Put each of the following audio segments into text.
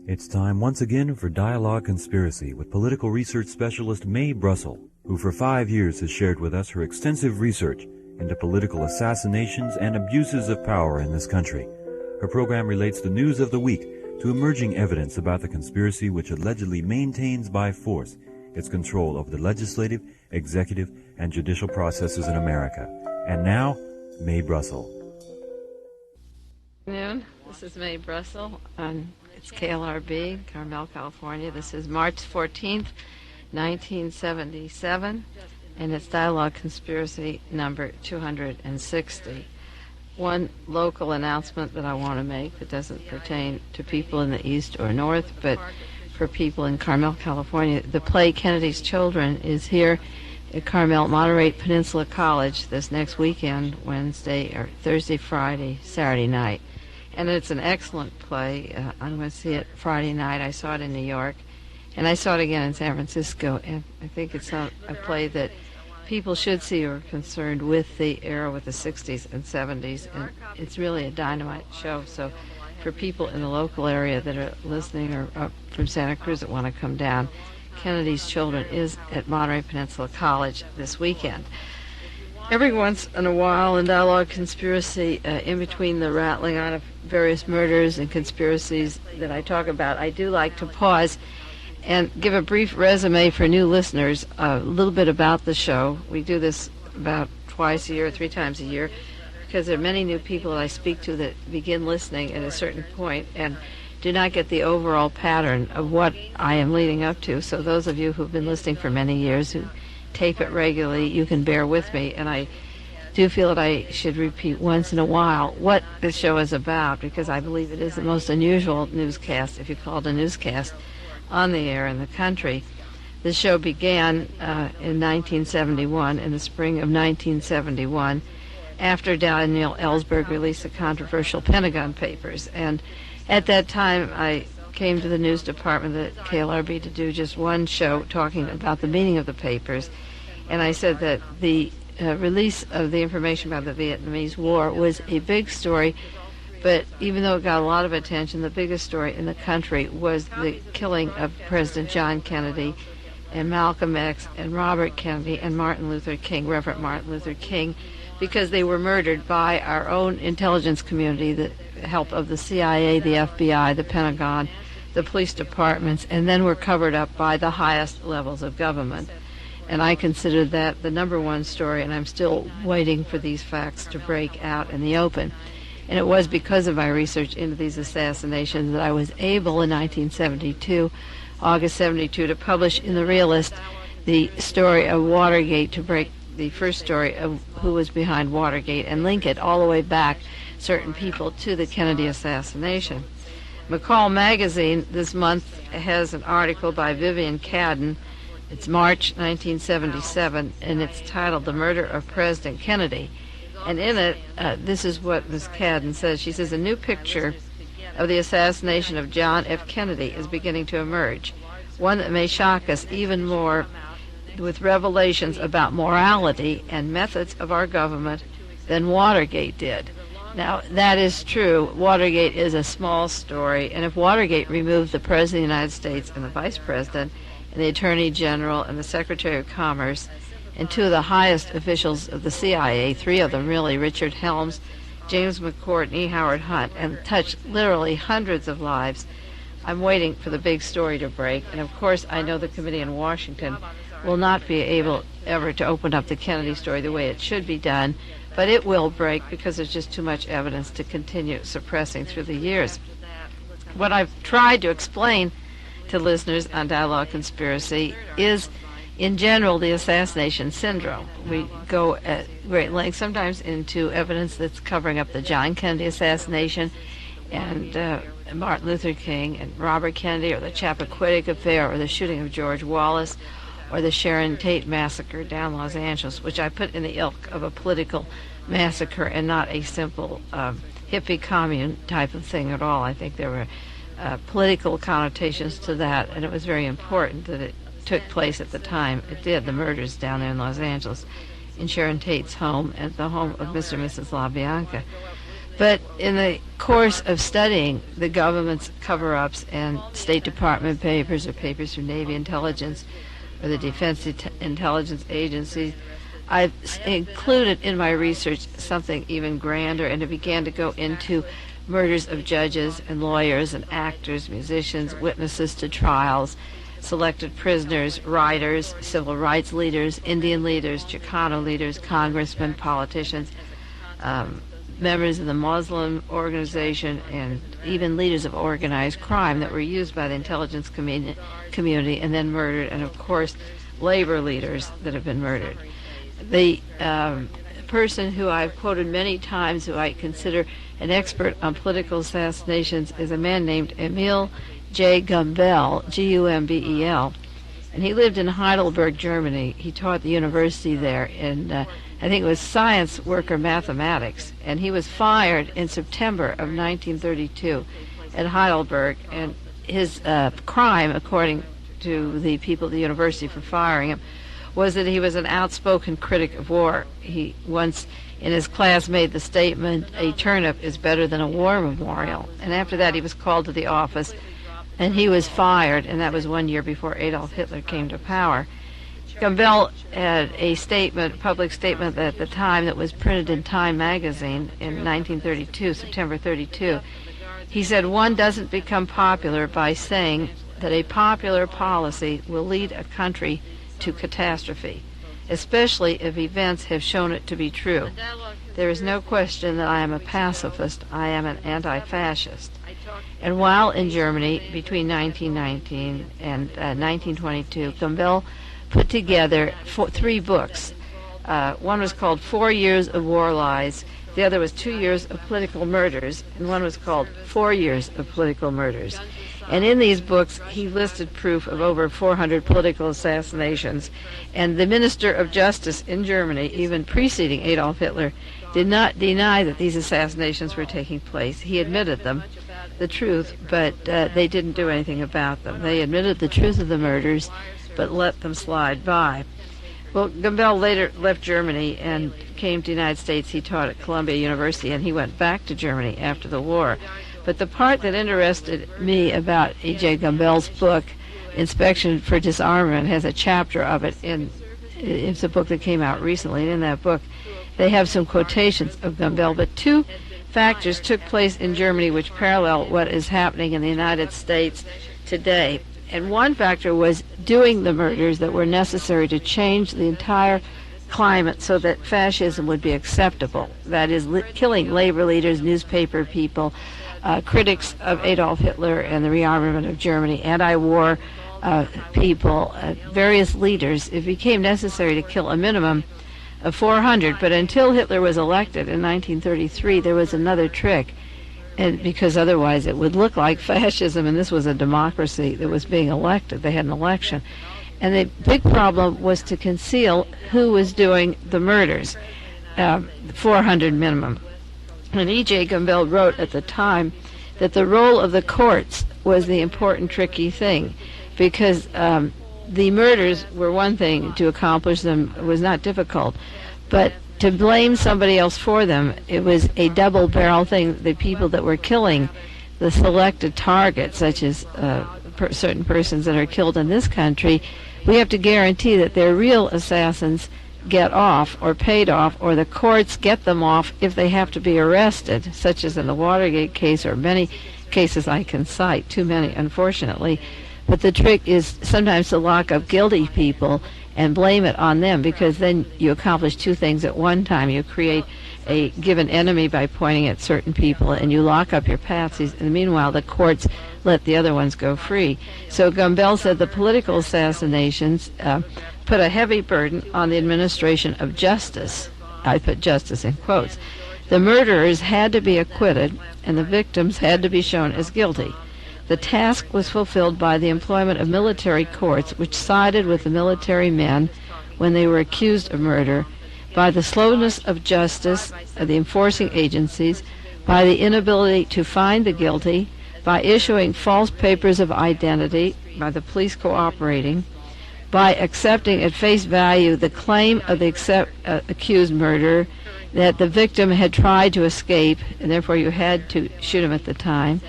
It's time once again for Dialogue Conspiracy with political research specialist Mae Brussell, who for 5 years has shared with us her extensive research into political assassinations and abuses of power in this country. Her program relates the news of the week to emerging evidence about the conspiracy which allegedly maintains by force its control over the legislative, executive, and judicial processes in America. And now, Mae Brussell. Good afternoon. This is Mae Brussell on it's KLRB, Carmel, California. This is March 14th, 1977, and it's Dialogue Conspiracy number 260. One local announcement that I want to make that doesn't pertain to people in the East or North, but for people in Carmel, California. The play Kennedy's Children is here at Carmel Monterey Peninsula College this next weekend, Wednesday or Thursday, Friday, Saturday night. And it's an excellent play. I'm going to see it Friday night. I saw it in New York, and I saw it again in San Francisco. And I think it's a play that people should see who are concerned with the era, with the 60s and 70s. And it's really a dynamite show. So for people in the local area that are listening or up from Santa Cruz that want to come down, Kennedy's Children is at Monterey Peninsula College this weekend. Every once in a while in Dialogue Conspiracy, in between the rattling on of various murders and conspiracies that I talk about, I do like to pause and give a brief resume for new listeners, a little bit about the show. We do this about twice a year, 3 times a year, because there are many new people that I speak to that begin listening at a certain point and do not get the overall pattern of what I am leading up to. So those of you who've been listening for many years, who tape it regularly, you can bear with me, and I do feel that I should repeat once in a while what this show is about, because I believe it is the most unusual newscast, if you call it a newscast, on the air in the country. This show began in 1971, in the spring of 1971, after Daniel Ellsberg released the controversial Pentagon Papers. And at that time, I came to the news department at KLRB to do just one show talking about the meaning of the papers, and I said that the release of the information about the Vietnamese War was a big story, but even though it got a lot of attention, the biggest story in the country was the killing of President John Kennedy and Malcolm X and Robert Kennedy and Martin Luther King, Reverend Martin Luther King, because they were murdered by our own intelligence community, the help of the CIA, the FBI, the Pentagon, the police departments, and then were covered up by the highest levels of government. And I consider that the number one story, and I'm still waiting for these facts to break out in the open. And it was because of my research into these assassinations that I was able in 1972, August 72, to publish in The Realist the story of Watergate, to break the first story of who was behind Watergate and link it all the way back, certain people, to the Kennedy assassination. McCall magazine this month has an article by Vivian Cadden. It's March 1977, and it's titled The Murder of President Kennedy. And in it, this is what Ms. Cadden says. She says, a new picture of the assassination of John F. Kennedy is beginning to emerge, one that may shock us even more, with revelations about morality and methods of our government than Watergate did. Now, that is true. Watergate is a small story, and if Watergate removed the President of the United States and the Vice President and the Attorney General and the Secretary of Commerce and 2 of the highest officials of the CIA, 3 of them really, Richard Helms, James McCord, and E. Howard Hunt, and touched literally hundreds of lives, I'm waiting for the big story to break. And of course, I know the committee in Washington will not be able ever to open up the Kennedy story the way it should be done, but it will break because there's just too much evidence to continue suppressing through the years. What I've tried to explain to listeners on Dialogue Conspiracy is, in general, the assassination syndrome. We go at great length sometimes into evidence that's covering up the John Kennedy assassination and Martin Luther King and Robert Kennedy, or the Chappaquiddick affair, or the shooting of George Wallace, or the Sharon Tate massacre down Los Angeles, which I put in the ilk of a political massacre and not a simple hippie commune type of thing at all. I think there were political connotations to that, and it was very important that it took place at the time it did, the murders down there in Los Angeles, in Sharon Tate's home and the home of Mr. and Mrs. LaBianca. But in the course of studying the government's cover-ups and State Department papers or papers from Navy intelligence or the Defense Intelligence Agency, I've included in my research something even grander, and it began to go into murders of judges and lawyers and actors, musicians, witnesses to trials, selected prisoners, writers, civil rights leaders, Indian leaders, Chicano leaders, congressmen, politicians, members of the Muslim organization, and even leaders of organized crime that were used by the intelligence community and then murdered, and of course labor leaders that have been murdered. The person who I've quoted many times, who I consider an expert on political assassinations, is a man named Emil J. Gumbel, Gumbel, and he lived in Heidelberg, Germany. He taught at the university there in, I think it was science worker mathematics, and he was fired in September of 1932 at Heidelberg, and his crime, according to the people at the university for firing him, was that he was an outspoken critic of war. He once in his class made the statement, "A turnip is better than a war memorial," and after that he was called to the office and he was fired, and that was 1 year before Adolf Hitler came to power. Gumbel had a statement, public statement at the time, that was printed in Time magazine in 1932, September 32. He said, "One doesn't become popular by saying that a popular policy will lead a country to catastrophe, especially if events have shown it to be true. There is no question that I am a pacifist. I am an anti-fascist." And while in Germany between 1919 and 1922, Gumbel put together three books. One was called 4 Years of War Lies, the other was 2 Years of Political Murders, and one was called 4 Years of Political Murders. And in these books, he listed proof of over 400 political assassinations. And the Minister of Justice in Germany, even preceding Adolf Hitler, did not deny that these assassinations were taking place. He admitted them, the truth, but they didn't do anything about them. They admitted the truth of the murders, but let them slide by. Well, Gumbel later left Germany and came to the United States. He taught at Columbia University, and he went back to Germany after the war. But the part that interested me about E.J. Gumbel's book, Inspection for Disarmament, has a chapter of it it's a book that came out recently, and in that book they have some quotations of Gumbel. But two factors took place in Germany which parallel what is happening in the United States today. And one factor was doing the murders that were necessary to change the entire climate so that fascism would be acceptable. That is, killing labor leaders, newspaper people, critics of Adolf Hitler and the rearmament of Germany, anti-war people, various leaders. It became necessary to kill a minimum of 400, but until Hitler was elected in 1933, there was another trick, and because otherwise it would look like fascism, and this was a democracy that was being elected. They had an election. And the big problem was to conceal who was doing the murders, 400 minimum. And E.J. Gumbel wrote at the time that the role of the courts was the important, tricky thing, because the murders were one thing. To accomplish them was not difficult, but to blame somebody else for them, it was a double-barrel thing. The people that were killing the selected targets, such as certain persons that are killed in this country, we have to guarantee that their real assassins get off or paid off, or the courts get them off if they have to be arrested, such as in the Watergate case, or many cases I can cite, too many, unfortunately. But the trick is sometimes to lock up guilty people and blame it on them, because then you accomplish two things at one time. You create a given enemy by pointing at certain people, and you lock up your patsies, and meanwhile the courts let the other ones go free. So Gumbel said the political assassinations put a heavy burden on the administration of justice. I put justice in quotes. The murderers had to be acquitted, and the victims had to be shown as guilty. The task was fulfilled by the employment of military courts, which sided with the military men when they were accused of murder, by the slowness of justice of the enforcing agencies, by the inability to find the guilty, by issuing false papers of identity, by the police cooperating, by accepting at face value the claim of the accused murderer, that the victim had tried to escape, and therefore you had to shoot him at the time.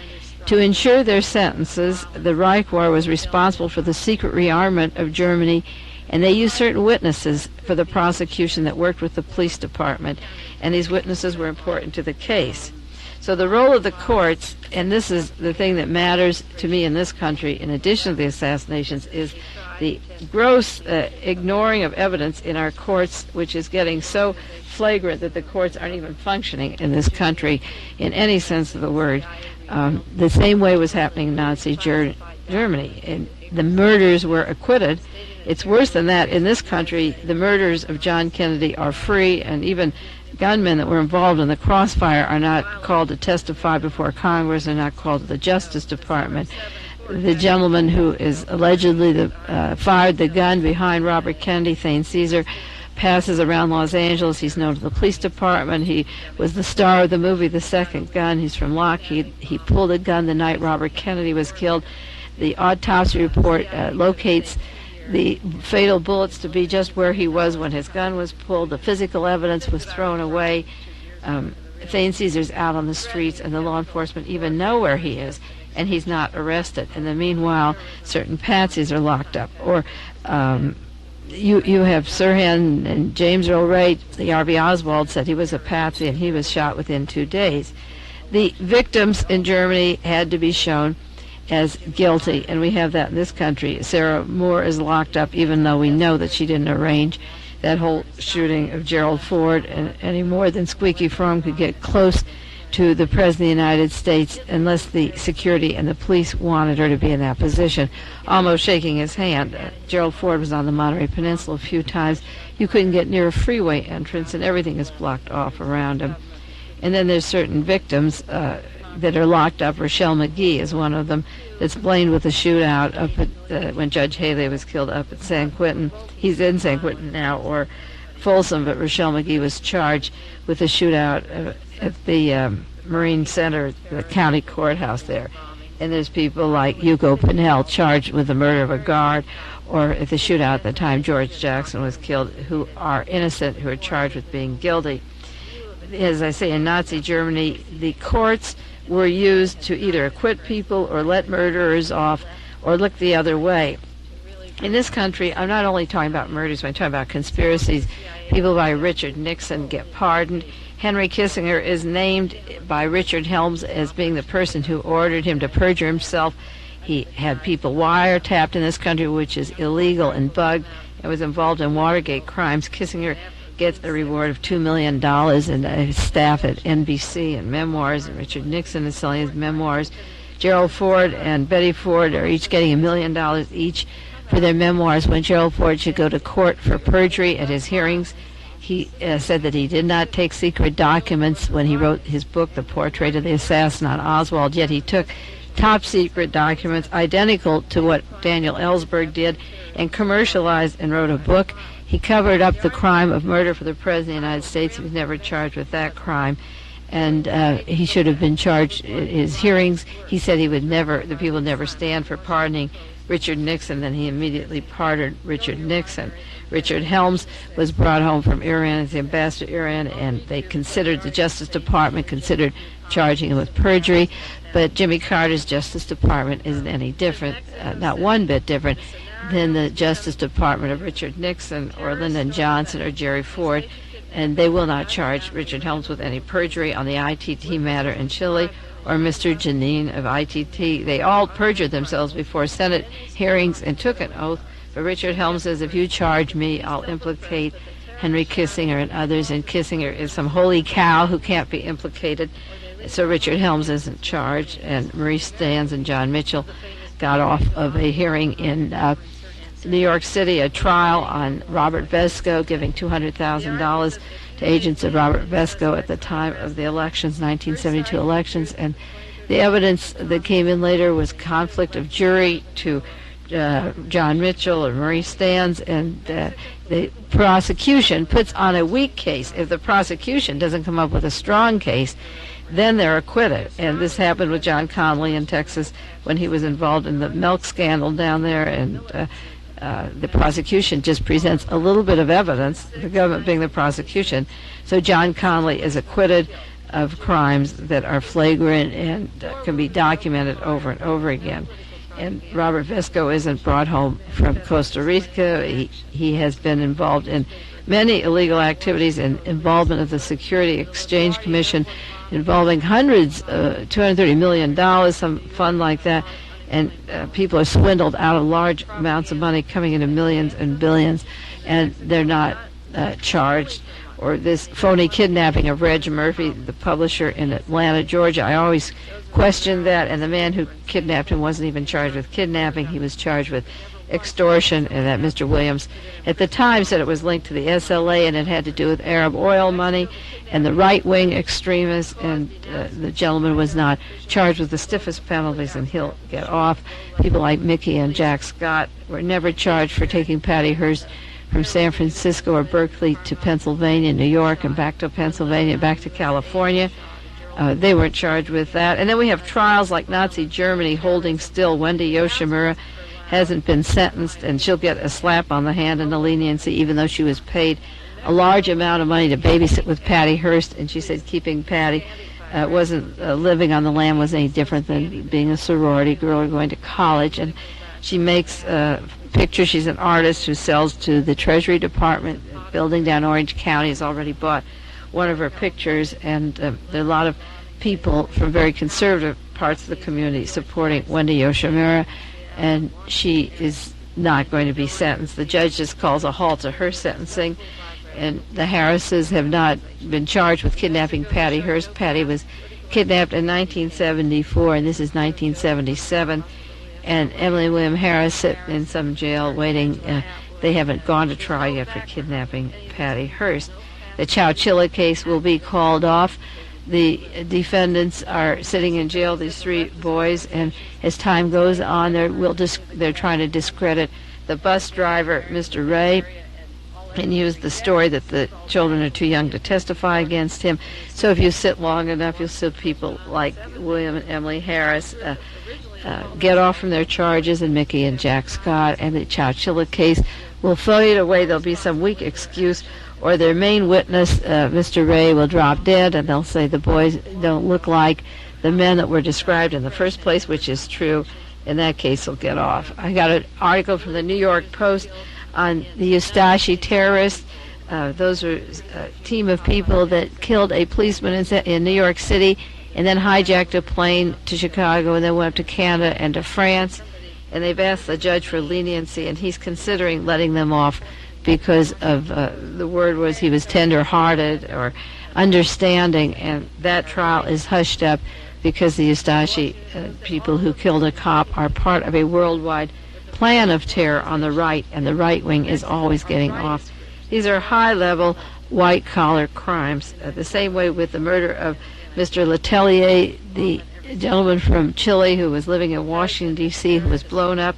To ensure their sentences, the Reich War was responsible for the secret rearmament of Germany, and they used certain witnesses for the prosecution that worked with the police department, and these witnesses were important to the case. So the role of the courts, and this is the thing that matters to me in this country, in addition to the assassinations, is the gross ignoring of evidence in our courts, which is getting so flagrant that the courts aren't even functioning in this country in any sense of the word. The same way was happening in Nazi Germany. And the murderers were acquitted. It's worse than that. In this country, the murders of John Kennedy are free, and even gunmen that were involved in the crossfire are not called to testify before Congress, they're not called to the Justice Department. The gentleman who is allegedly fired the gun behind Robert Kennedy, Thane Caesar, passes around Los Angeles. He's known to the police department. He was the star of the movie The Second Gun. He's from Lockheed. He pulled a gun the night Robert Kennedy was killed. The autopsy report locates the fatal bullets to be just where he was when his gun was pulled. The physical evidence was thrown away. Thane Caesar's out on the streets, and the law enforcement even know where he is, and he's not arrested. In the meanwhile, certain patsies are locked up. Or you have Sirhan and James Earl Ray. The R.B. Oswald said he was a patsy, and he was shot within 2 days. The victims in Germany had to be shown as guilty, and we have that in this country. Sarah Moore is locked up, even though we know that she didn't arrange that whole shooting of Gerald Ford, and any more than Squeaky Fromm could get close to the President of the United States unless the security and the police wanted her to be in that position, almost shaking his hand. Gerald Ford was on the Monterey Peninsula a few times. You couldn't get near a freeway entrance, and everything is blocked off around him. And then there's certain victims that are locked up. Rochelle McGee is one of them, that's blamed with a shootout up at when Judge Haley was killed up at San Quentin. He's in San Quentin now, or Folsom, but Rochelle McGee was charged with a shootout at the Marine Center, the county courthouse there. And there's people like Hugo Pinnell charged with the murder of a guard, or at the shootout at the time George Jackson was killed, who are innocent, who are charged with being guilty. As I say, in Nazi Germany, the courts were used to either acquit people or let murderers off or look the other way. In this country, I'm not only talking about murders, when I'm talking about conspiracies. People by Richard Nixon get pardoned. Henry Kissinger is named by Richard Helms as being the person who ordered him to perjure himself. He had people wiretapped in this country, which is illegal and bugged, and was involved in Watergate crimes. Kissinger gets a reward of $2 million, and his staff at NBC and memoirs, and Richard Nixon is selling his memoirs. Gerald Ford and Betty Ford are each getting $1 million each for their memoirs. When Gerald Ford should go to court for perjury at his hearings, he said that he did not take secret documents when he wrote his book, The Portrait of the Assassin on Oswald, yet he took top secret documents identical to what Daniel Ellsberg did and commercialized and wrote a book. He covered up the crime of murder for the President of the United States. He was never charged with that crime, and he should have been charged at his hearings. He said he would never, the people would never stand for pardoning Richard Nixon. Then he immediately pardoned Richard Nixon. Richard Helms was brought home from Iran as the ambassador to Iran, and they considered, the Justice Department considered charging him with perjury, but Jimmy Carter's Justice Department isn't any different, not one bit different, than the Justice Department of Richard Nixon or Lyndon Johnson or Jerry Ford, and they will not charge Richard Helms with any perjury on the ITT matter in Chile, or Mr. Janine of ITT. They all perjured themselves before Senate hearings and took an oath, but Richard Helms says, if you charge me, I'll implicate Henry Kissinger and others, and Kissinger is some holy cow who can't be implicated, so Richard Helms isn't charged. And Maurice Stans and John Mitchell got off of a hearing in New York City, a trial on Robert Vesco giving $200,000 to agents of Robert Vesco at the time of the elections, 1972 elections, and the evidence that came in later was conflict of jury to John Mitchell or Maurice Stans, and the prosecution puts on a weak case. If the prosecution doesn't come up with a strong case, then they're acquitted. And this happened with John Connolly in Texas when he was involved in the milk scandal down there, and The prosecution just presents a little bit of evidence, the government being the prosecution. So John Connolly is acquitted of crimes that are flagrant and can be documented over and over again. And Robert Vesco isn't brought home from Costa Rica. He has been involved in many illegal activities and involvement of the Security Exchange Commission involving hundreds, $230 million, some fund like that. And people are swindled out of large amounts of money coming into millions and billions, and they're not charged. Or this phony kidnapping of Reg Murphy, the publisher in Atlanta, Georgia. I always questioned that, and the man who kidnapped him wasn't even charged with kidnapping. He was charged with extortion, and that Mr. Williams at the time said it was linked to the SLA, and it had to do with Arab oil money and the right-wing extremists, and the gentleman was not charged with the stiffest penalties, and he'll get off. People like Mickey and Jack Scott were never charged for taking Patty Hearst from San Francisco or Berkeley to Pennsylvania, New York, and back to Pennsylvania, back to California. They weren't charged with that. And then we have trials like Nazi Germany holding still. Wendy Yoshimura hasn't been sentenced, and she'll get a slap on the hand and a leniency, even though she was paid a large amount of money to babysit with Patty Hearst, and she said keeping Patty wasn't living on the lam was any different than being a sorority girl or going to college. And she makes pictures. She's an artist who sells to the Treasury Department. A building down Orange County has already bought one of her pictures, and there are a lot of people from very conservative parts of the community supporting Wendy Yoshimura, and she is not going to be sentenced. The judge just calls a halt to her sentencing, and the Harrises have not been charged with kidnapping Patty Hearst. Patty was kidnapped in 1974, and this is 1977. And Emily and William Harris sit in some jail waiting. They haven't gone to trial yet for kidnapping Patty Hearst. The Chowchilla case will be called off. The defendants are sitting in jail, these three boys, and as time goes on, they're trying to discredit the bus driver, Mr. Ray, and use the story that the children are too young to testify against him. So if you sit long enough, you'll see people like William and Emily Harris get off from their charges, and Mickey and Jack Scott, and the Chowchilla case will fade away. There'll be some weak excuse, or their main witness, Mr. Ray, will drop dead, and they'll say the boys don't look like the men that were described in the first place, which is true. In that case, will get off. I got an article from the New York Post on the Ustashi terrorists. Those are a team of people that killed a policeman in New York City, and then hijacked a plane to Chicago, and then went up to Canada and to France. And they've asked the judge for leniency, and he's considering letting them off because of the word was he was tender-hearted or understanding, and that trial is hushed up because the Ustashi people who killed a cop are part of a worldwide plan of terror on the right, and the right wing is always getting off. These are high-level, white-collar crimes. The same way with the murder of Mr. Letelier, the gentleman from Chile who was living in Washington, D.C., who was blown up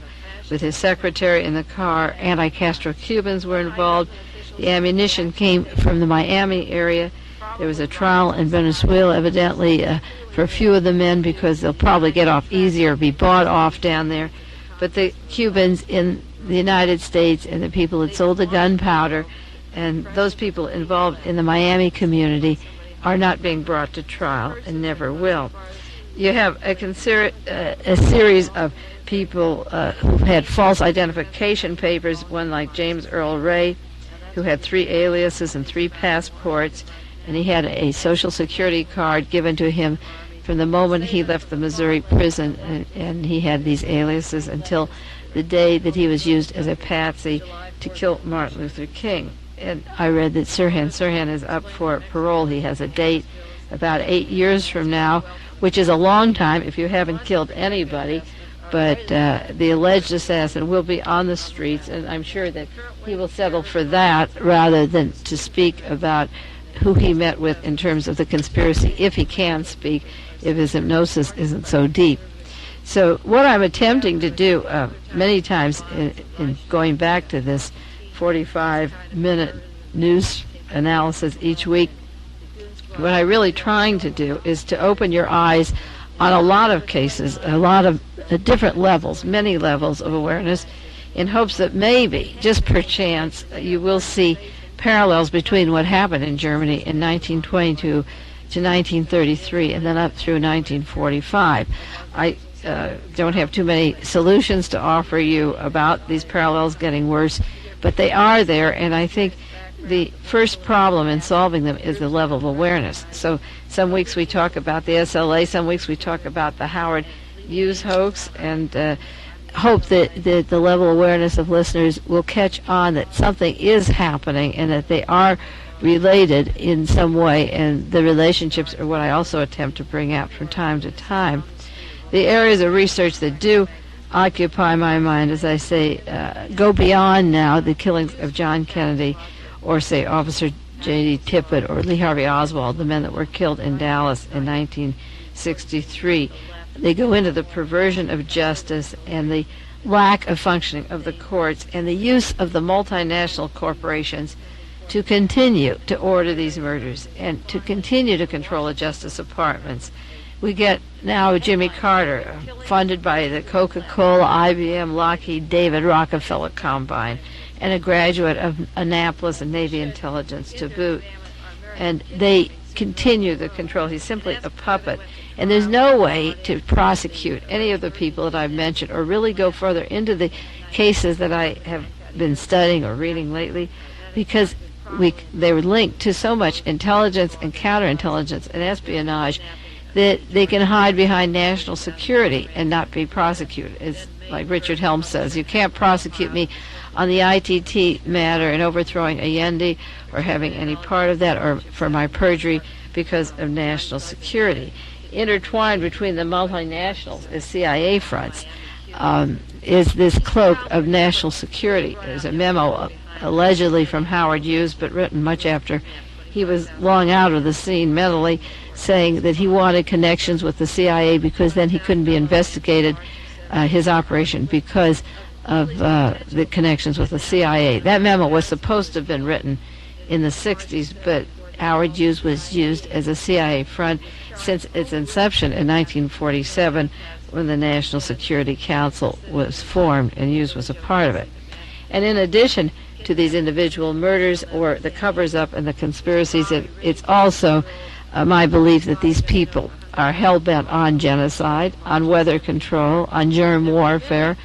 with his secretary in the car. Anti-Castro Cubans were involved. The ammunition came from the Miami area. There was a trial in Venezuela, evidently, for a few of the men because they'll probably get off easier, be bought off down there. But the Cubans in the United States and the people that sold the gunpowder and those people involved in the Miami community are not being brought to trial and never will. You have a series of people who've had false identification papers, one like James Earl Ray, who had 3 aliases and 3 passports, and he had a Social Security card given to him from the moment he left the Missouri prison, and he had these aliases until the day that he was used as a patsy to kill Martin Luther King. And I read that Sirhan is up for parole. He has a date about 8 years from now, which is a long time if you haven't killed anybody. But the alleged assassin will be on the streets, and I'm sure that he will settle for that rather than to speak about who he met with in terms of the conspiracy, if he can speak, if his hypnosis isn't so deep. So what I'm attempting to do many times in going back to this 45-minute news analysis each week, what I'm really trying to do is to open your eyes on a lot of cases, a lot of different levels, many levels of awareness in hopes that maybe, just perchance, you will see parallels between what happened in Germany in 1922 to 1933 and then up through 1945. I don't have too many solutions to offer you about these parallels getting worse, but they are there, and I think the first problem in solving them is the level of awareness. So some weeks we talk about the SLA, some weeks we talk about the Howard Hughes hoax, and hope that the level of awareness of listeners will catch on that something is happening and that they are related in some way, and the relationships are what I also attempt to bring out from time to time. The areas of research that do occupy my mind, as I say, go beyond now the killings of John Kennedy or, say, Officer J.D. Tippit or Lee Harvey Oswald, the men that were killed in Dallas in 1963. They go into the perversion of justice and the lack of functioning of the courts and the use of the multinational corporations to continue to order these murders and to continue to control the Justice Departments. We get now Jimmy Carter, funded by the Coca-Cola, IBM, Lockheed, David Rockefeller Combine, and a graduate of Annapolis and Navy intelligence to boot. And they continue the control. He's simply a puppet. And there's no way to prosecute any of the people that I've mentioned or really go further into the cases that I have been studying or reading lately, because they were linked to so much intelligence and counterintelligence and espionage that they can hide behind national security and not be prosecuted. It's like Richard Helms says, you can't prosecute me on the ITT matter and overthrowing Allende or having any part of that, or for my perjury because of national security. Intertwined between the multinationals as CIA fronts is this cloak of national security. There's a memo allegedly from Howard Hughes, but written much after he was long out of the scene mentally, saying that he wanted connections with the CIA because then he couldn't be investigated, his operation, because of the connections with the CIA. That memo was supposed to have been written in the 60s, but Howard Hughes was used as a CIA front since its inception in 1947, when the National Security Council was formed, and Hughes was a part of it. And in addition to these individual murders or the covers-up and the conspiracies, it's also my belief that these people are hell-bent on genocide, on weather control, on germ warfare,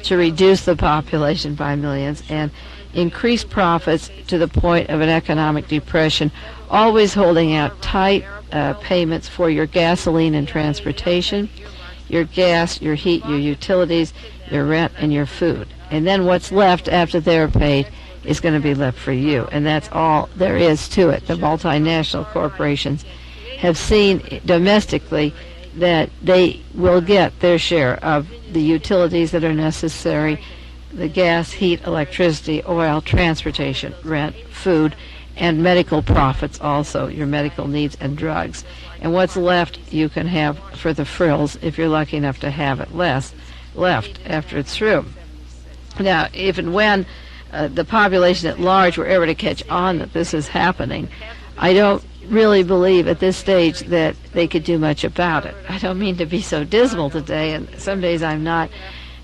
to reduce the population by millions and increase profits to the point of an economic depression, always holding out tight payments for your gasoline and transportation, your gas, your heat, your utilities, your rent, and your food. And then what's left after they're paid is going to be left for you. And that's all there is to it. The multinational corporations have seen domestically that they will get their share of the utilities that are necessary, the gas, heat, electricity, oil, transportation, rent, food, and medical profits also, your medical needs and drugs. And what's left you can have for the frills if you're lucky enough to have it left after it's through. Now, if and when the population at large were ever to catch on that this is happening, I don't really believe at this stage that they could do much about it. I don't mean to be so dismal today, and some days I'm not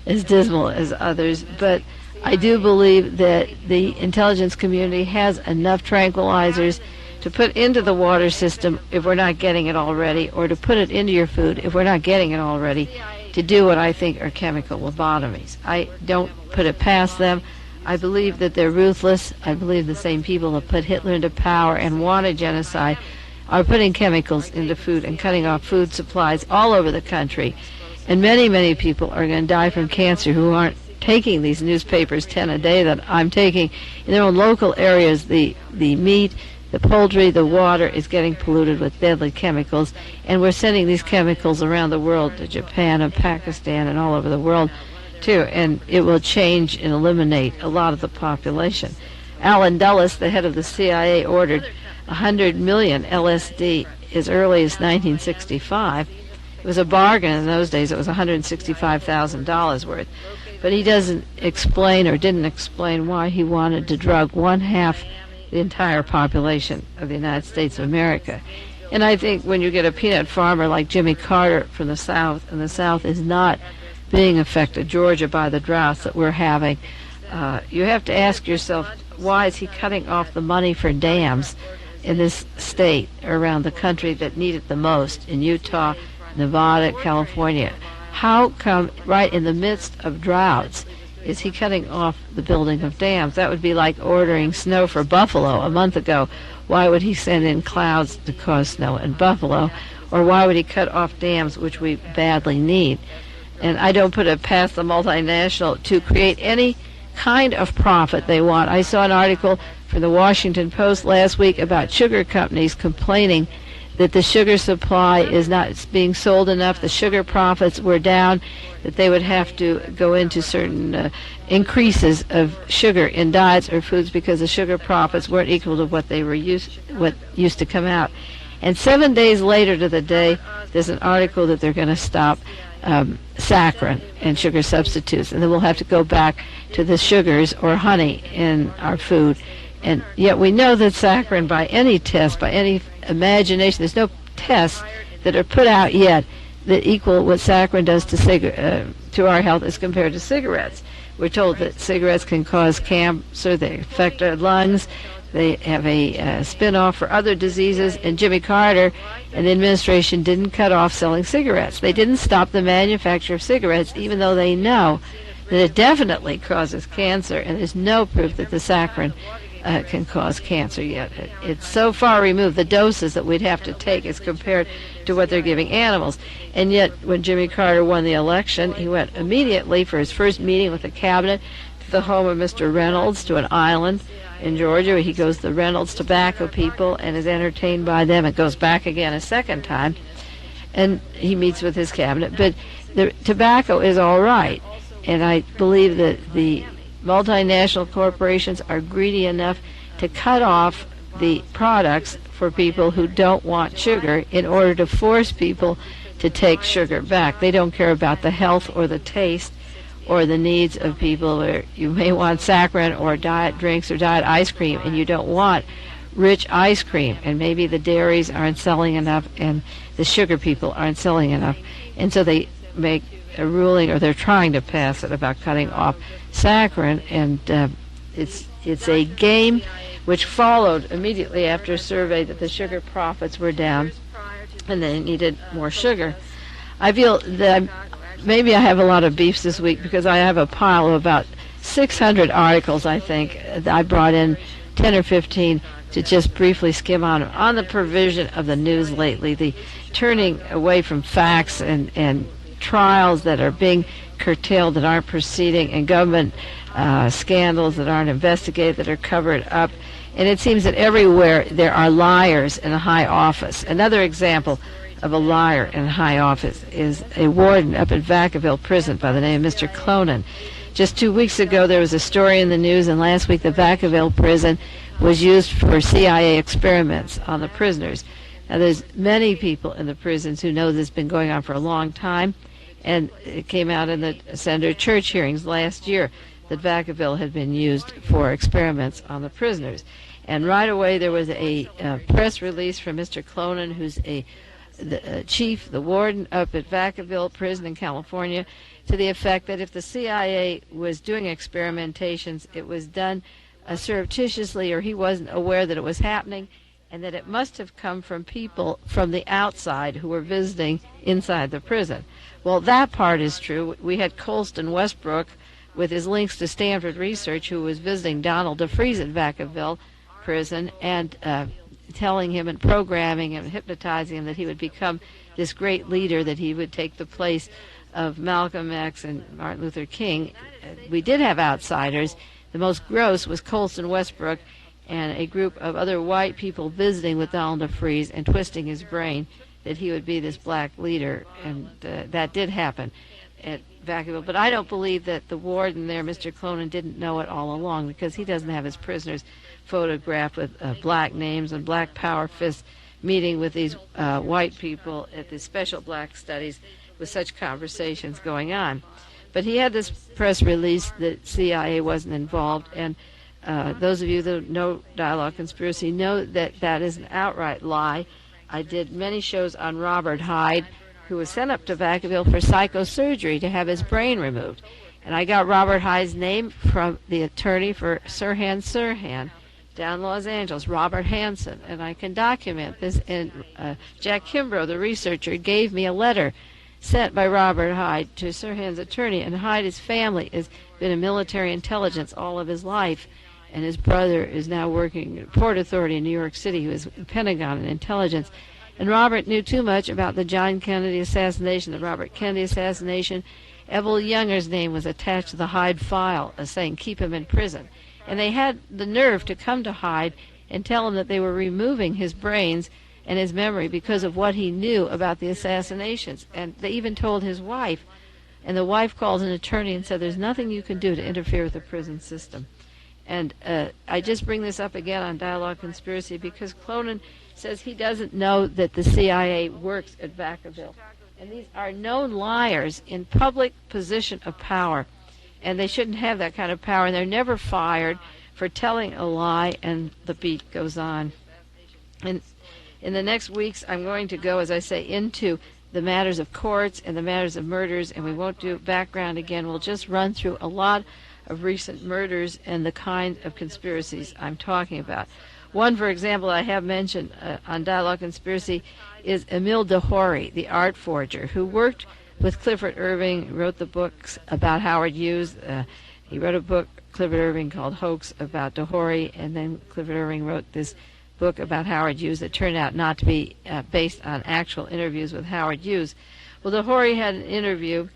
as dismal as others, but I do believe that the intelligence community has enough tranquilizers to put into the water system if we're not getting it already, or to put it into your food if we're not getting it already, to do what I think are chemical lobotomies. I don't put it past them. I believe that they're ruthless. I believe the same people that put Hitler into power and wanted genocide are putting chemicals into food and cutting off food supplies all over the country. And many, many people are going to die from cancer who aren't taking these newspapers 10 a day that I'm taking in their own local areas. The meat, the poultry, the water is getting polluted with deadly chemicals, and we're sending these chemicals around the world to Japan and Pakistan and all over the world too, and it will change and eliminate a lot of the population. Allen Dulles, the head of the CIA, ordered 100 million LSD as early as 1965. It was a bargain in those days. It was $165,000 worth. But he doesn't explain, or didn't explain, why he wanted to drug one half the entire population of the United States of America. And I think when you get a peanut farmer like Jimmy Carter from the South, and the South is not being affected, Georgia, by the droughts that we're having. You have to ask yourself, why is he cutting off the money for dams in this state around the country that need it the most, in Utah, Nevada, California? How come right in the midst of droughts is he cutting off the building of dams? That would be like ordering snow for Buffalo a month ago. Why would he send in clouds to cause snow in Buffalo? Or why would he cut off dams, which we badly need? And I don't put it past the multinational to create any kind of profit they want. I saw an article from the Washington Post last week about sugar companies complaining that the sugar supply is not being sold enough, the sugar profits were down, that they would have to go into certain increases of sugar in diets or foods because the sugar profits weren't equal to what they were what used to come out. And 7 days later to the day, there's an article that they're going to stop saccharin and sugar substitutes, and then we'll have to go back to the sugars or honey in our food. And yet we know that saccharin, by any test, by any imagination, there's no tests that are put out yet that equal what saccharin does to our health as compared to cigarettes. We're told that cigarettes can cause cancer, they affect our lungs, they have a spin-off for other diseases, and Jimmy Carter and the administration didn't cut off selling cigarettes. They didn't stop the manufacture of cigarettes, even though they know that it definitely causes cancer, and there's no proof that the saccharin can cause cancer yet. It's so far removed, the doses that we'd have to take as compared to what they're giving animals. And yet, when Jimmy Carter won the election, he went immediately for his first meeting with the cabinet to the home of Mr. Reynolds, to an island in Georgia, where he goes to the Reynolds tobacco people and is entertained by them, and goes back again a second time, and he meets with his cabinet. But the tobacco is all right, and I believe that the multinational corporations are greedy enough to cut off the products for people who don't want sugar in order to force people to take sugar back. They don't care about the health or the taste or the needs of people. Where you may want saccharin or diet drinks or diet ice cream, and you don't want rich ice cream, and maybe the dairies aren't selling enough and the sugar people aren't selling enough, and so they make a ruling, or they're trying to pass it, about cutting off saccharin. And it's a game which followed immediately after a survey that the sugar profits were down and they needed more sugar. I feel that maybe I have a lot of beefs this week because I have a pile of about 600 articles, I think. I brought in 10 or 15 to just briefly skim on the provision of the news lately, the turning away from facts and trials that are being curtailed, that aren't proceeding, and government scandals that aren't investigated, that are covered up. And it seems that everywhere there are liars in a high office. Another example of a liar in a high office is a warden up at Vacaville prison by the name of Mr. Clonan. Just 2 weeks ago there was a story in the news, and last week the Vacaville prison was used for CIA experiments on the prisoners. Now there's many people in the prisons who know this has been going on for a long time, and it came out in the Senator Church hearings last year that Vacaville had been used for experiments on the prisoners. And right away there was a press release from Mr. Clonan, who's the chief, the warden up at Vacaville prison in California, to the effect that if the CIA was doing experimentations, it was done surreptitiously, or he wasn't aware that it was happening, and that it must have come from people from the outside who were visiting inside the prison. Well, that part is true. We had Colston Westbrook with his links to Stanford Research, who was visiting Donald DeFreeze at Vacaville prison and telling him and programming him, hypnotizing him that he would become this great leader, that he would take the place of Malcolm X and Martin Luther King. We did have outsiders. The most gross was Colston Westbrook and a group of other white people visiting with Donald DeFreeze and twisting his brain that he would be this black leader, and that did happen at Vacaville. But I don't believe that the warden there, Mr. Clonan, didn't know it all along, because he doesn't have his prisoners photographed with black names and black power fists meeting with these white people at the special black studies with such conversations going on. But he had this press release that CIA wasn't involved, and those of you that know Dialogue Conspiracy know that that is an outright lie. I did many shows on Robert Hyde, who was sent up to Vacaville for psychosurgery to have his brain removed. And I got Robert Hyde's name from the attorney for Sirhan down in Los Angeles, Robert Hansen, and I can document this. And Jack Kimbrough, the researcher, gave me a letter sent by Robert Hyde to Sirhan's attorney, and Hyde, his family, has been in military intelligence all of his life, and his brother is now working at Port Authority in New York City, who is Pentagon in intelligence. And Robert knew too much about the John Kennedy assassination, the Robert Kennedy assassination. Evel Younger's name was attached to the Hyde file as saying, keep him in prison. And they had the nerve to come to Hyde and tell him that they were removing his brains and his memory because of what he knew about the assassinations. And they even told his wife, and the wife called an attorney and said, there's nothing you can do to interfere with the prison system. And I just bring this up again on Dialogue Conspiracy because Clonan says he doesn't know that the CIA works at Vacaville. And these are known liars in public position of power. And they shouldn't have that kind of power. And they're never fired for telling a lie, and the beat goes on. And in the next weeks, I'm going to go, as I say, into the matters of courts and the matters of murders, and we won't do background again. We'll just run through a lot of recent murders and the kind of conspiracies I'm talking about. One, for example, I have mentioned on Dialogue Conspiracy is Emile Dehori, the art forger, who worked with Clifford Irving, wrote the books about Howard Hughes. He wrote a book, Clifford Irving, called Hoax about Dehori, and then Clifford Irving wrote this book about Howard Hughes that turned out not to be based on actual interviews with Howard Hughes. Well, Dehori had an interview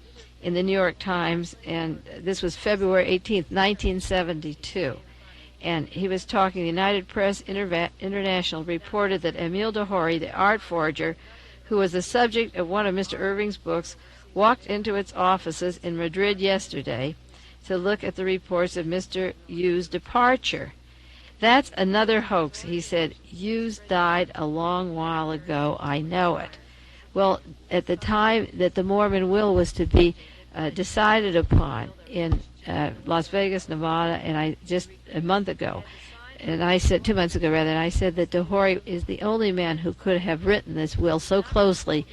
in the New York Times, and this was February 18th, 1972. And he was talking, the United Press International reported that Emile Dehori, the art forger, who was the subject of one of Mr. Irving's books, walked into its offices in Madrid yesterday to look at the reports of Mr. Hughes' departure. That's another hoax, he said. Hughes died a long while ago, I know it. Well, at the time that the Mormon will was to be decided upon in Las Vegas, Nevada, and I just a month ago, and I said 2 months ago rather, and I said that Dehori is the only man who could have written this will so closely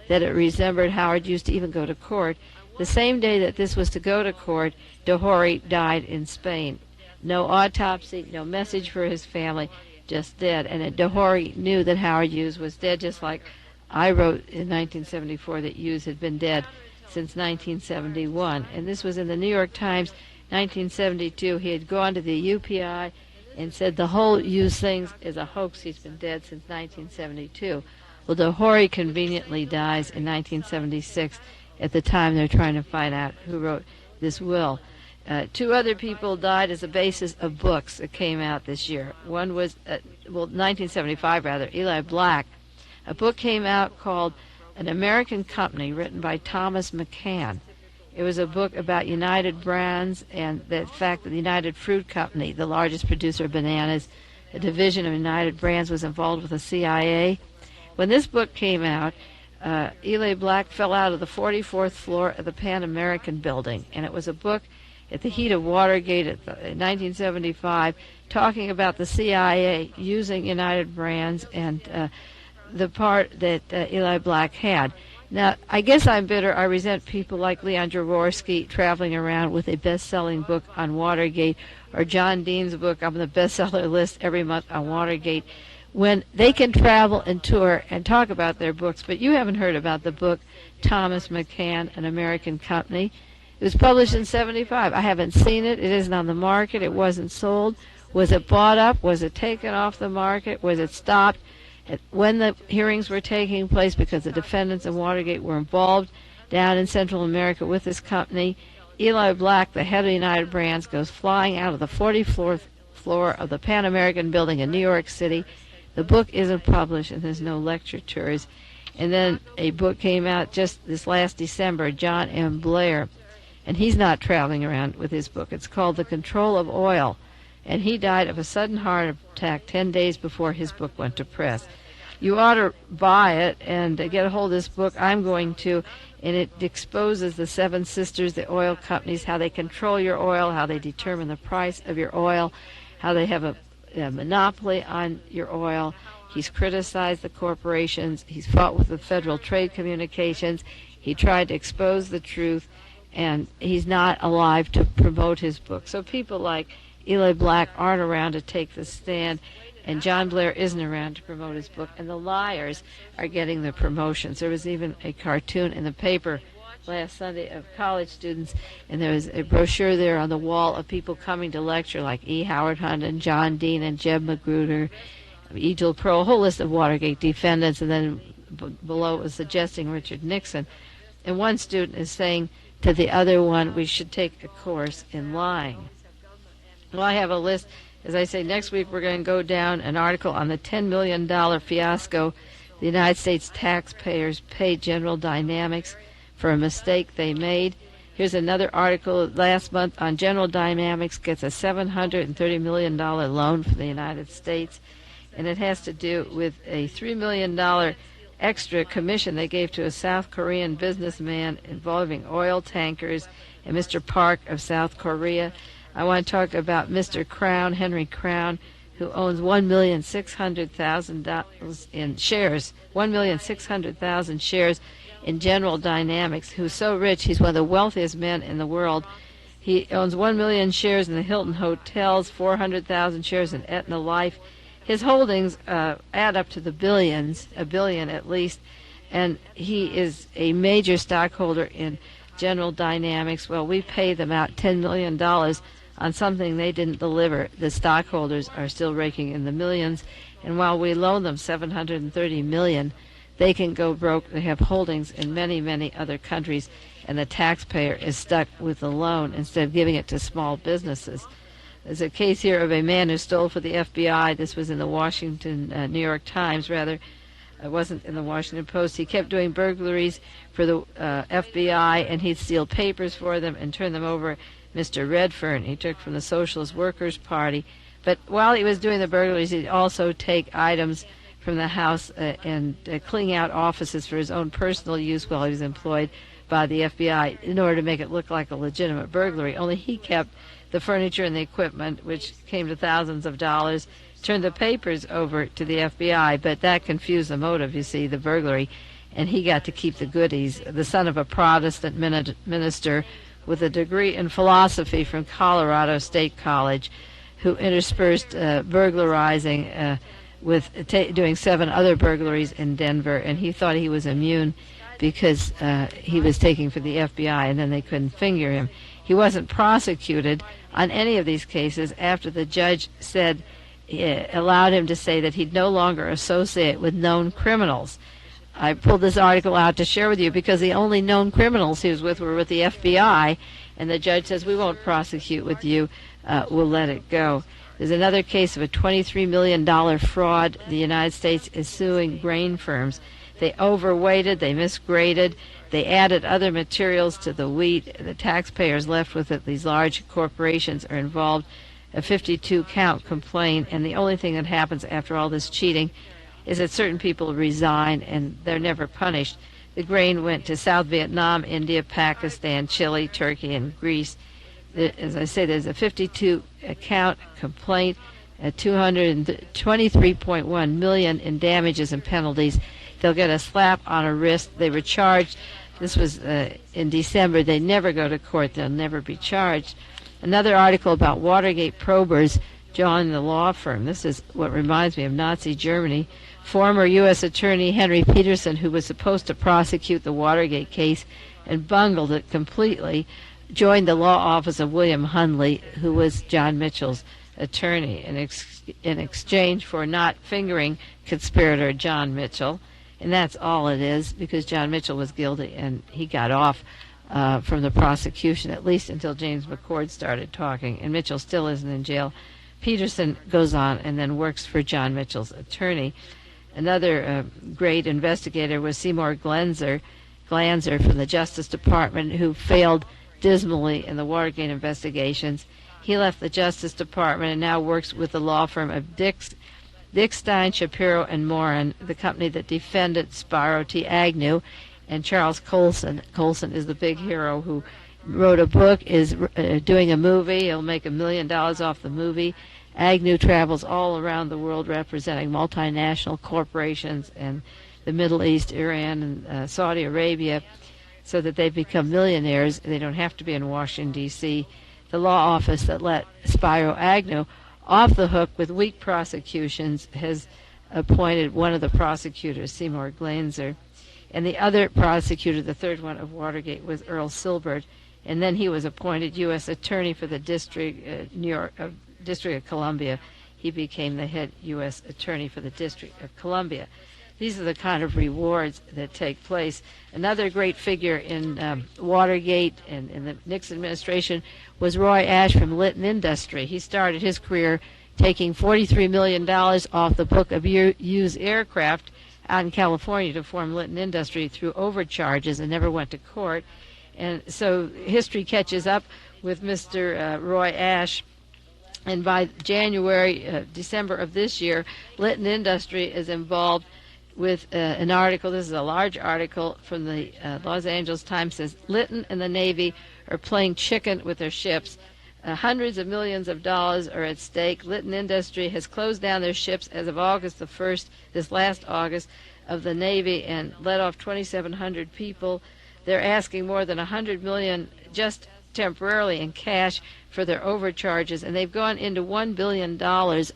that it resembled Howard Hughes to even go to court. The same day that this was to go to court, Dehori died in Spain. No autopsy, no message for his family, just dead. And Dehori knew that Howard Hughes was dead, just like I wrote in 1974 that Hughes had been dead since 1971. And this was in the New York Times, 1972. He had gone to the UPI and said the whole Hughes thing is a hoax. He's been dead since 1972. Well, Dehori conveniently dies in 1976. At the time, they're trying to find out who wrote this will. Two other people died as a basis of books that came out this year. One was, 1975 rather, Eli Black. A book came out called An American Company, written by Thomas McCann. It was a book about United Brands and the fact that the United Fruit Company, the largest producer of bananas, a division of United Brands, was involved with the CIA. When this book came out, Eli Black fell out of the 44th floor of the Pan American building, and it was a book at the heat of Watergate in 1975, talking about the CIA using United Brands and the part that Eli Black had. Now, I guess I'm bitter. I resent people like Leon Jaworski traveling around with a best-selling book on Watergate, or John Dean's book on the bestseller list every month on Watergate, when they can travel and tour and talk about their books. But you haven't heard about the book Thomas McCann, An American Company. It was published in 75. I haven't seen it. It isn't on the market. It wasn't sold. Was it bought up? Was it taken off the market? Was it stopped? When the hearings were taking place, because the defendants in Watergate were involved down in Central America with this company, Eli Black, the head of United Brands, goes flying out of the 44th floor of the Pan American building in New York City. The book isn't published, and there's no lecture tours. And then a book came out just this last December, John M. Blair, and he's not traveling around with his book. It's called The Control of Oil, and he died of a sudden heart attack 10 days before his book went to press. You ought to buy it and get a hold of this book. I'm going to, and it exposes the seven sisters, the oil companies, how they control your oil, how they determine the price of your oil, how they have a monopoly on your oil. He's criticized the corporations. He's fought with the Federal Trade Communications. He tried to expose the truth, and he's not alive to promote his book. So people like Eli Black aren't around to take the stand, and John Blair isn't around to promote his book, and the liars are getting the promotions. There was even a cartoon in the paper last Sunday of college students, and there was a brochure there on the wall of people coming to lecture, like E. Howard Hunt and John Dean and Jeb Magruder, Egil Pro, a whole list of Watergate defendants, and then below it was suggesting Richard Nixon. And one student is saying to the other one, we should take a course in lying. Well, I have a list. As I say, next week we're going to go down an article on the $10 million fiasco the United States taxpayers paid General Dynamics for a mistake they made. Here's another article last month on General Dynamics gets a $730 million loan from the United States, and it has to do with a $3 million extra commission they gave to a South Korean businessman involving oil tankers and Mr. Park of South Korea. I want to talk about Mr. Crown, Henry Crown, who owns $1,600,000 in shares, 1,600,000 shares in General Dynamics, who's so rich he's one of the wealthiest men in the world. He owns 1 million shares in the Hilton Hotels, 400,000 shares in Aetna Life. His holdings add up to the billions, a billion at least, and he is a major stockholder in General Dynamics. Well, we pay them out $10 million on something they didn't deliver. The stockholders are still raking in the millions, and while we loan them $730 million, they can go broke. They have holdings in many, many other countries, and the taxpayer is stuck with the loan instead of giving it to small businesses. There's a case here of a man who stole for the FBI. This was in the New York Times, rather. It wasn't in the Washington Post. He kept doing burglaries for the FBI, and he'd steal papers for them and turn them over. Mr. Redfern, he took from the Socialist Workers' Party. But while he was doing the burglaries, he'd also take items from the house and clean out offices for his own personal use while he was employed by the FBI in order to make it look like a legitimate burglary. Only he kept the furniture and the equipment, which came to thousands of dollars, turned the papers over to the FBI, but that confused the motive, you see, the burglary, and he got to keep the goodies. The son of a Protestant minister with a degree in philosophy from Colorado State College, who interspersed burglarizing with doing 7 other burglaries in Denver, and he thought he was immune because he was taking for the FBI, and then they couldn't finger him. He wasn't prosecuted on any of these cases after the judge said, allowed him to say that he'd no longer associate with known criminals. I pulled this article out to share with you because the only known criminals he was with were with the FBI, and the judge says, we won't prosecute with you, we'll let it go. There's another case of a $23 million fraud. The United States is suing grain firms. They overweighted, they misgraded, they added other materials to the wheat. The taxpayers left with it. These large corporations are involved. A 52-count complaint, and the only thing that happens after all this cheating is that certain people resign and they're never punished. The grain went to South Vietnam, India, Pakistan, Chile, Turkey, and Greece. As I say, there's a 52-count complaint, $223.1 million in damages and penalties. They'll get a slap on a wrist. They were charged. This was in December. They never go to court. They'll never be charged. Another article about Watergate probers joining the law firm. This is what reminds me of Nazi Germany. Former U.S. Attorney Henry Peterson, who was supposed to prosecute the Watergate case and bungled it completely, joined the law office of William Hundley, who was John Mitchell's attorney, in exchange for not fingering conspirator John Mitchell. And that's all it is, because John Mitchell was guilty and he got off from the prosecution, at least until James McCord started talking, and Mitchell still isn't in jail. Peterson goes on and then works for John Mitchell's attorney. Another great investigator was Seymour Glanzer from the Justice Department, who failed dismally in the Watergate investigations. He left the Justice Department and now works with the law firm of Dick Stein, Shapiro, and Morin, the company that defended Spiro T. Agnew, and Charles Colson. Colson is the big hero who wrote a book, is doing a movie. He'll make $1 million off the movie, Agnew travels all around the world representing multinational corporations in the Middle East, Iran, and Saudi Arabia, so that they become millionaires. They don't have to be in Washington, D.C. The law office that let Spiro Agnew off the hook with weak prosecutions has appointed one of the prosecutors, Seymour Glanzer, and the other prosecutor, the third one of Watergate, was Earl Silbert, and then he was appointed U.S. Attorney for the District of Columbia. He became the head U.S. Attorney for the District of Columbia. These are the kind of rewards that take place. Another great figure in Watergate and in the Nixon administration was Roy Ash from Litton Industry. He started his career taking $43 million off the book of used aircraft out in California to form Litton Industry through overcharges and never went to court. And so history catches up with Mr. Roy Ash. And by December of this year, Litton Industry is involved with an article. This is a large article from the Los Angeles Times. Says Litton and the Navy are playing chicken with their ships. Hundreds of millions of dollars are at stake. Litton Industry has closed down their ships as of August the 1st, this last August, of the Navy, and let off 2,700 people. They're asking more than $100 million just temporarily in cash for their overcharges, and they've gone into $1 billion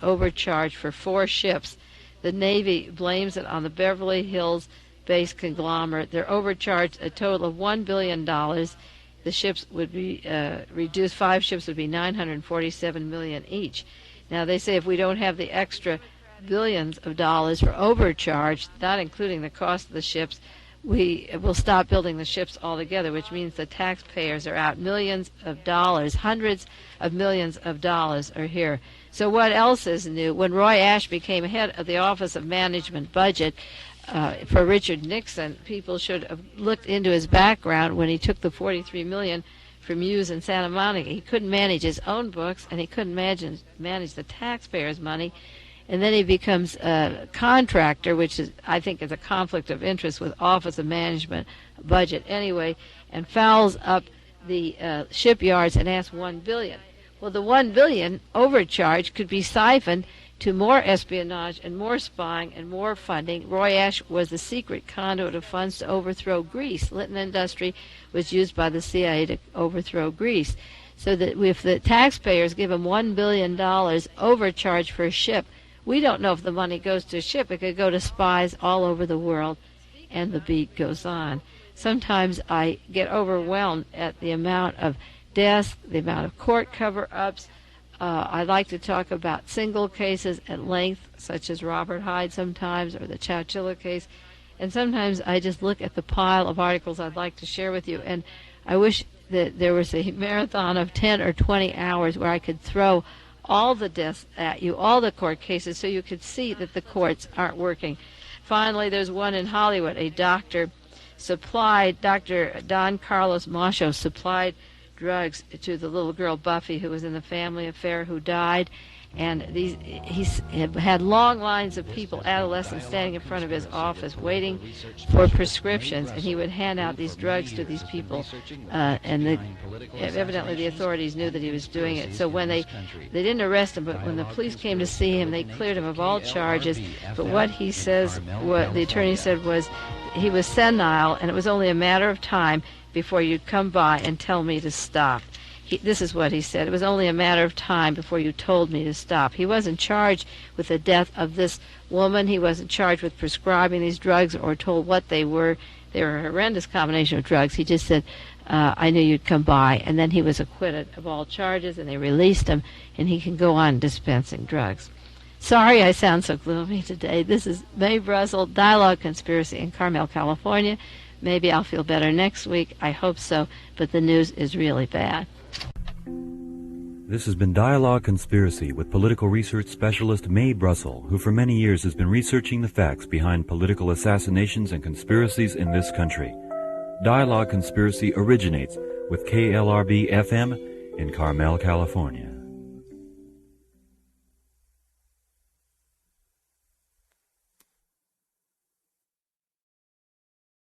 overcharge for 4 ships. The Navy blames it on the Beverly Hills-based conglomerate. They're overcharged a total of $1 billion. The ships would be reduced. 5 ships would be $947 million each. Now, they say if we don't have the extra billions of dollars for overcharge, not including the cost of the ships, we will stop building the ships altogether, which means the taxpayers are out. Millions of dollars, hundreds of millions of dollars are here. So what else is new? When Roy Ash became head of the Office of Management Budget for Richard Nixon, people should have looked into his background when he took the $43 million from Hughes in Santa Monica. He couldn't manage his own books, and he couldn't manage the taxpayers' money. And then he becomes a contractor, which is, I think, is a conflict of interest with Office of Management Budget anyway, and fouls up the shipyards and asks $1 billion. Well, the $1 billion overcharge could be siphoned to more espionage and more spying and more funding. Roy Ash was the secret conduit of funds to overthrow Greece. Litton Industry was used by the CIA to overthrow Greece. So that if the taxpayers give him $1 billion overcharge for a ship, we don't know if the money goes to a ship. It could go to spies all over the world, and the beat goes on. Sometimes I get overwhelmed at the amount of deaths, the amount of court cover-ups. I like to talk about single cases at length, such as Robert Hyde sometimes, or the Chowchilla case. And sometimes I just look at the pile of articles I'd like to share with you, and I wish that there was a marathon of 10 or 20 hours where I could throw all the deaths at you, all the court cases, so you could see that the courts aren't working. Finally, there's one in Hollywood. A Dr. Don Carlos Macho supplied drugs to the little girl Buffy, who was in the family affair, who died. And he's had long lines of people, adolescents, standing in front of his office waiting for prescriptions, and he would hand out these drugs to these people. Evidently the authorities knew that he was doing it. So when they didn't arrest him, but when the police came to see him, they cleared him of all charges. But what he says, what the attorney said, was he was senile, and it was only a matter of time before you'd come by and tell me to stop. This is what he said. It was only a matter of time before you told me to stop. He wasn't charged with the death of this woman. He wasn't charged with prescribing these drugs or told what they were. They were a horrendous combination of drugs. He just said, I knew you'd come by. And then he was acquitted of all charges, and they released him, and he can go on dispensing drugs. Sorry I sound so gloomy today. This is Mae Brussell, Dialogue Conspiracy in Carmel, California. Maybe I'll feel better next week. I hope so, but the news is really bad. This has been Dialogue Conspiracy with political research specialist Mae Brussell, who for many years has been researching the facts behind political assassinations and conspiracies in this country. Dialogue Conspiracy originates with KLRB FM in Carmel, California.